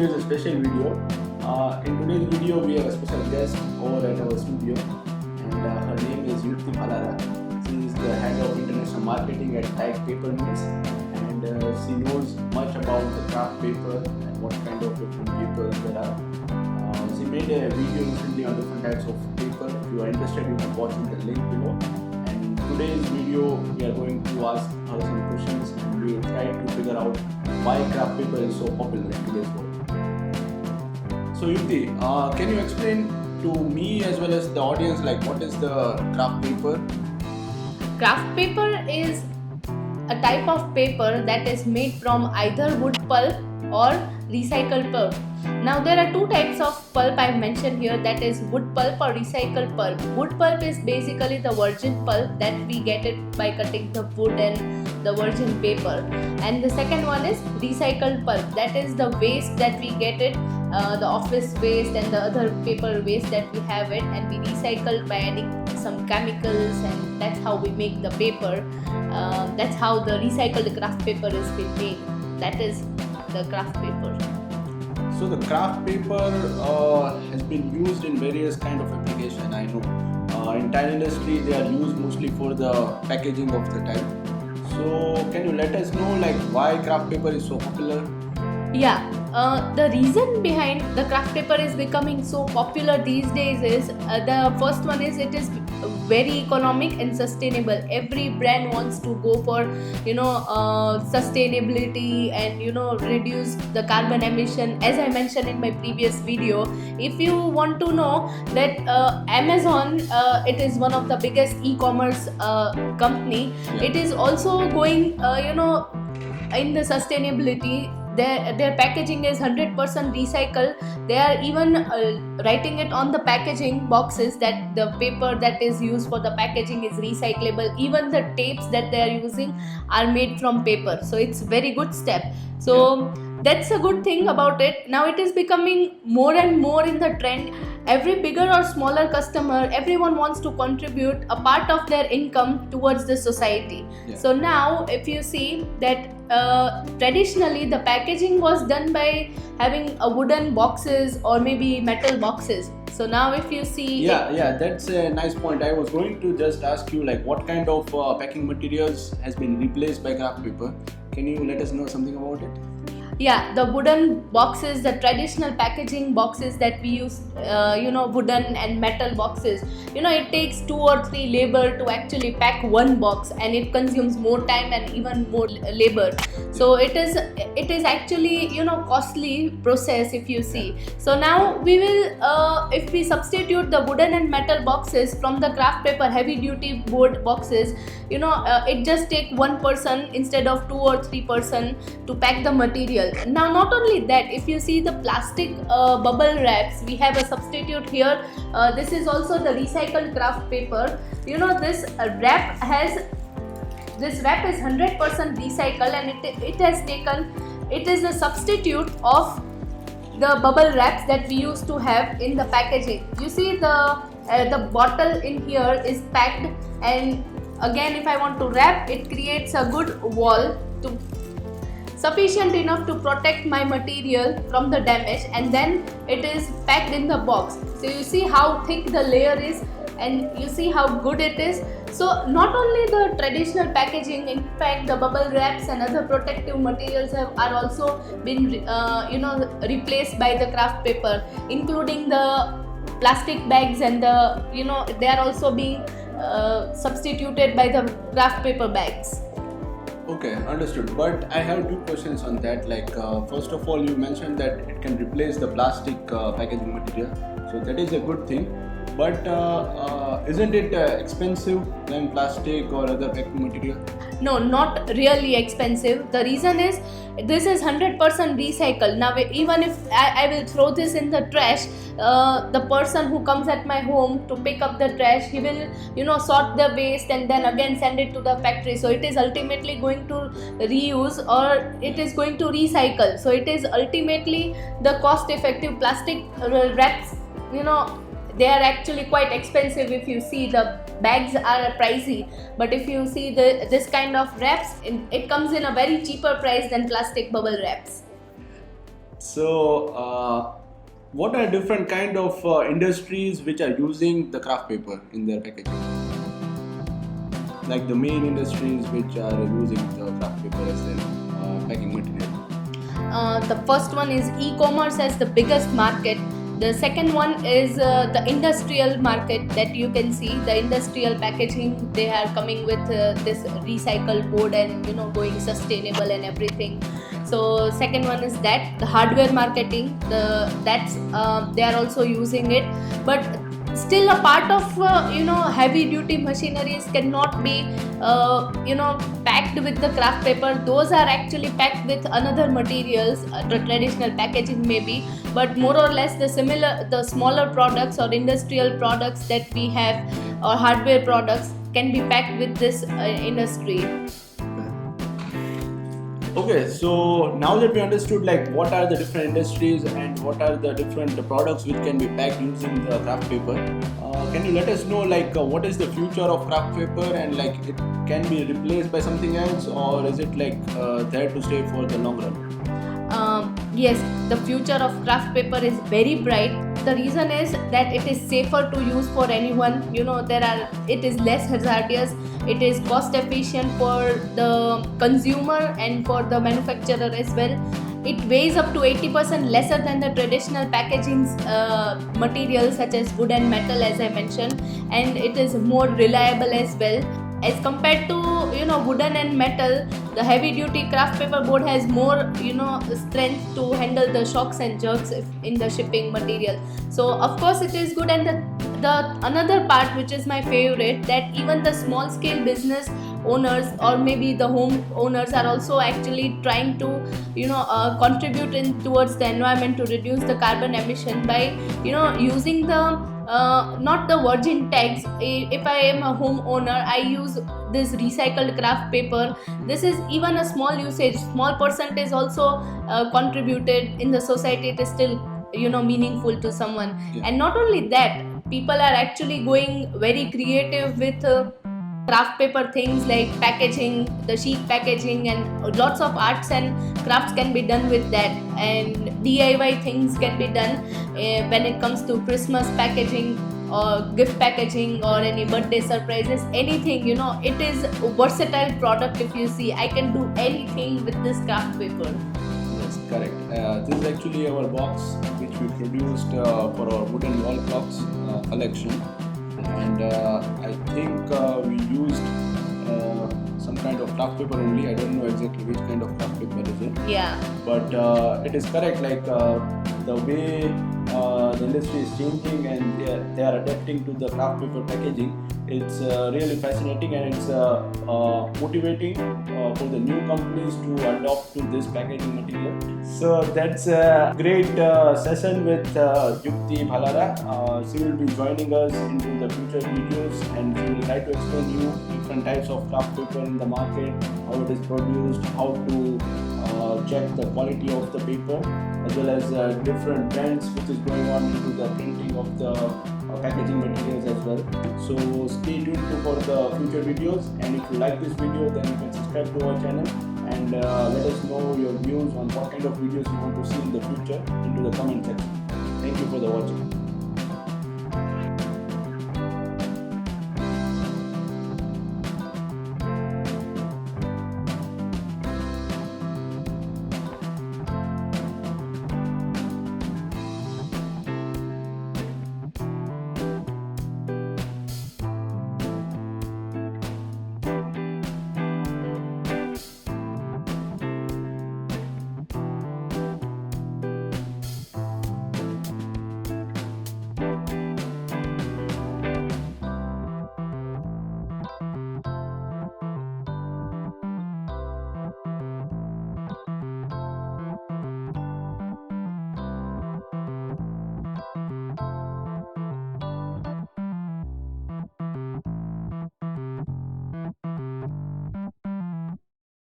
video is a special video. In today's video, we have a special guest over at our studio, and her name is Yukti Bhalara. She is the head of international marketing at TIEIC Paper Mills, and she knows much about the craft paper and what kind of different papers there are. She made a video recently on different types of paper. If you are interested, you can watch in the link below. And in today's video, we are going to ask her some questions, and we will try to figure out why craft paper is so popular in today's world. So Yukti, can you explain to me as well as the audience what is the craft paper? Kraft paper is a type of paper that is made from either wood pulp or recycled pulp. Now there are two types of pulp I've mentioned here, that is wood pulp or recycled pulp. Wood pulp is basically the virgin pulp that we get it by cutting the wood and the virgin paper. And the second one is recycled pulp, that is the waste that we get it, the office waste and the other paper waste that we have it, and we recycle by adding some chemicals, and that's how we make the paper. That's how the recycled craft paper is being made. That is the craft paper. So the craft paper has been used in various kind of application. I know in tile industry they are used mostly for the packaging of the tile. So can you let us know why craft paper is so popular? Yeah, the reason behind the craft paper is becoming so popular these days is the first one is it is very economic and sustainable. Every brand wants to go for sustainability and reduce the carbon emission. As I mentioned in my previous video, if you want to know that Amazon it is one of the biggest e-commerce company. Yeah. It is also going in the sustainability. Their packaging is 100% recycled. They are even writing it on the packaging boxes that the paper that is used for the packaging is recyclable. Even the tapes that they are using are made from paper. So it's very good step. So that's a good thing about it. Now it is becoming more and more in the trend. Every bigger or smaller customer, everyone wants to contribute a part of their income towards the society. Yeah. So now if you see that traditionally the packaging was done by having a wooden boxes or maybe metal boxes. So now if you see that's a nice point. I was going to just ask you what kind of packing materials has been replaced by craft paper. Can you let us know something about it? Yeah, the wooden boxes, the traditional packaging boxes that we use, wooden and metal boxes, it takes 2 or 3 labor to actually pack one box, and it consumes more time and even more labor. So it is actually costly process if you see. So now we will if we substitute the wooden and metal boxes from the craft paper heavy duty board boxes, it just take one person instead of 2 or 3 person to pack the material. Now not only that, if you see the plastic bubble wraps, we have a substitute here. This is also the recycled craft paper. This wrap is 100% recycled, and it is a substitute of the bubble wraps that we used to have in the packaging. You see the bottle in here is packed, and again if I want to wrap, it creates a good wall to sufficient enough to protect my material from the damage, and then it is packed in the box. So you see how thick the layer is, and you see how good it is. So not only the traditional packaging, in fact the bubble wraps and other protective materials are also been replaced by the craft paper, including the plastic bags, and they are also being substituted by the craft paper bags. Okay, understood. But I have 2 questions on that. First of all, you mentioned that it can replace the plastic packaging material, so that is a good thing. But isn't it expensive than plastic or other packing material? No, not really expensive. The reason is this is 100% recycled. Now even if I will throw this in the trash, the person who comes at my home to pick up the trash, he will sort the waste and then again send it to the factory. So it is ultimately going to reuse, or it is going to recycle. So it is ultimately the cost effective. Plastic wraps, they are actually quite expensive. If you see, the bags are pricey, but if you see this kind of wraps, it comes in a very cheaper price than plastic bubble wraps. So, what are different kind of industries which are using the kraft paper in their packaging? Like the main industries which are using the kraft paper as their packing material. The first one is e-commerce as the biggest market. The second one is the industrial market that you can see. The industrial packaging, they are coming with this recycled board and going sustainable and everything. So second one is that the hardware marketing. They are also using it, but still a part of heavy duty machineries cannot be packed with the kraft paper. Those are actually packed with another materials, the traditional packaging maybe, but more or less the smaller products or industrial products that we have or hardware products can be packed with this industry. Okay, so now that we understood like what are the different industries and what are the different products which can be packed using the kraft paper, can you let us know like what is the future of kraft paper and like it can be replaced by something else, or is it like there to stay for the long run? Yes, the future of kraft paper is very bright. The reason is that it is safer to use for anyone. It is less hazardous. It is cost efficient for the consumer and for the manufacturer as well. It weighs up to 80% lesser than the traditional packaging materials such as wood and metal, as I mentioned, and it is more reliable as well. As compared to wooden and metal, the heavy duty kraft paper board has more strength to handle the shocks and jerks in the shipping material. So of course it is good. And the another part which is my favorite, that even the small scale business owners or maybe the home owners are also actually trying to contribute towards the environment to reduce the carbon emission by using the not the virgin tags. If I am a homeowner, I use this recycled kraft paper. This is even a small usage, small percentage also contributed in the society. It is still meaningful to someone. Yeah. And not only that, people are actually going very creative with kraft paper things like packaging, the sheet packaging, and lots of arts and crafts can be done with that, and DIY things can be done when it comes to Christmas packaging or gift packaging or any birthday surprises, anything. It is a versatile product. If you see, I can do anything with this kraft paper. Yes, correct. This is actually our box which we produced for our wooden wall clocks collection. And I think we used some kind of kraft paper only. I don't know exactly which kind of kraft paper is it. Yeah. But it is correct, like the way the industry is changing and they are adapting to the kraft paper packaging. It's really fascinating and it's motivating for the new companies to adopt to this packaging material. So that's a great session with Yukti Bhalara. She will be joining us into the future videos and she will try to explain you different types of kraft paper in the market, how it is produced, how to check the quality of the paper, as well as different trends which is going on into the printing of the packaging materials as well. So stay tuned for the future videos, and if you like this video, then you can subscribe to our channel and let us know your views on what kind of videos you want to see in the future into the comment section. Thank you for the watching.